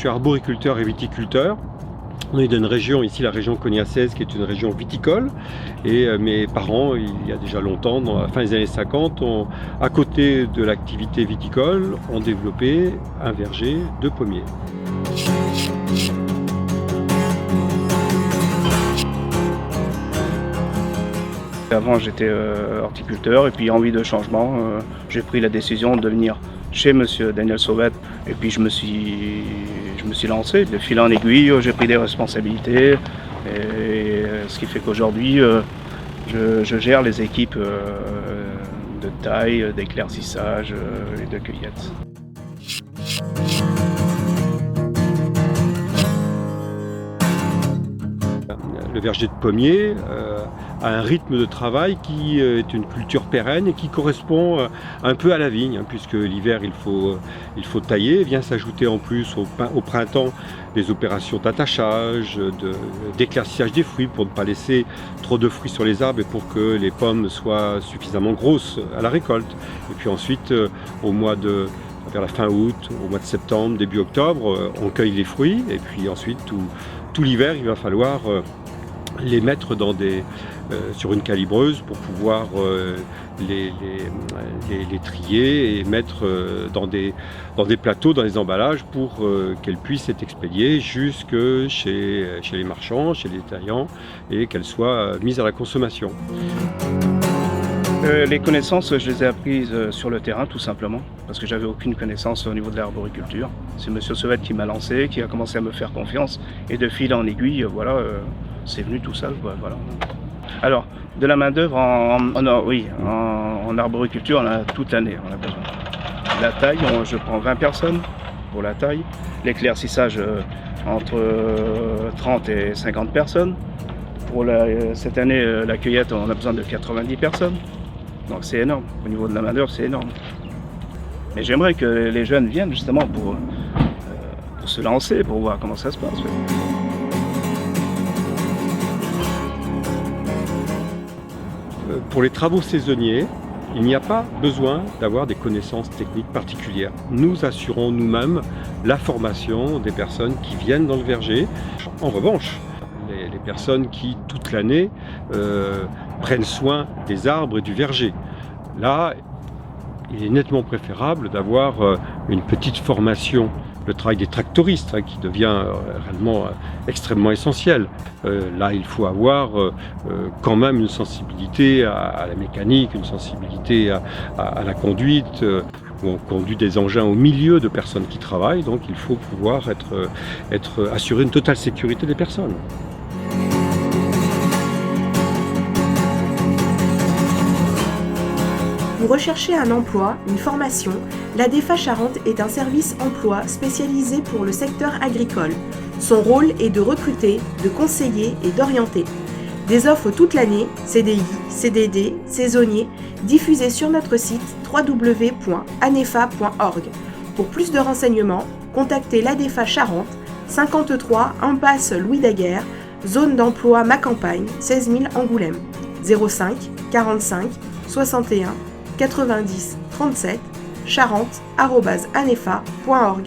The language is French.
suis arboriculteur et viticulteur. On est dans une région, ici la région cognaçaise, qui est une région viticole. Et mes parents, il y a déjà longtemps, dans la fin des années 50, à côté de l'activité viticole, ont développé un verger de pommiers. Avant j'étais horticulteur et puis envie de changement, j'ai pris la décision de venir chez monsieur Daniel Sauvette et puis je me suis lancé. De fil en aiguille, j'ai pris des responsabilités et ce qui fait qu'aujourd'hui je gère les équipes de taille, d'éclaircissage et de cueillette. Le verger de pommiers a un rythme de travail qui est une culture pérenne et qui correspond un peu à la vigne, puisque l'hiver il faut tailler, vient s'ajouter en plus au printemps des opérations d'attachage, d'éclaircissage des fruits pour ne pas laisser trop de fruits sur les arbres et pour que les pommes soient suffisamment grosses à la récolte. Et puis ensuite, vers la fin août, au mois de septembre, début octobre, on cueille les fruits et puis ensuite tout l'hiver il va falloir les mettre sur une calibreuse pour pouvoir les trier et mettre dans des plateaux, dans des emballages pour qu'elles puissent être expédiées jusque chez les marchands, chez les détaillants et qu'elles soient mises à la consommation. Les connaissances, je les ai apprises sur le terrain tout simplement, parce que j'avais aucune connaissance au niveau de l'arboriculture. C'est monsieur Sauvette qui m'a lancé, qui a commencé à me faire confiance, et de fil en aiguille, c'est venu tout seul. Voilà. Alors, de la main-d'œuvre en arboriculture, on a toute l'année, on a besoin. La taille, je prends 20 personnes pour la taille. L'éclaircissage, entre 30 et 50 personnes. Pour cette année, la cueillette, on a besoin de 90 personnes. Donc c'est énorme, au niveau de la main-d'œuvre, c'est énorme. Mais j'aimerais que les jeunes viennent justement pour se lancer, pour voir comment ça se passe. Pour les travaux saisonniers, il n'y a pas besoin d'avoir des connaissances techniques particulières. Nous assurons nous-mêmes la formation des personnes qui viennent dans le verger. En revanche, les personnes qui, toute l'année, prennent soin des arbres et du verger. Là, il est nettement préférable d'avoir une petite formation. Le travail des tractoristes qui devient réellement extrêmement essentiel. Là, il faut avoir quand même une sensibilité à la mécanique, une sensibilité à la conduite. On conduit des engins au milieu de personnes qui travaillent, donc il faut pouvoir assurer une totale sécurité des personnes. Vous recherchez un emploi, une formation, l'ADEFA Charente est un service emploi spécialisé pour le secteur agricole. Son rôle est de recruter, de conseiller et d'orienter. Des offres toute l'année, CDI, CDD, saisonniers, diffusées sur notre site www.anefa.org. Pour plus de renseignements, contactez l'ADEFA Charente, 53 impasse Louis Daguerre, zone d'emploi Ma Campagne, 16 000 Angoulême, 05 45 61 90 37 charente@anefa.org.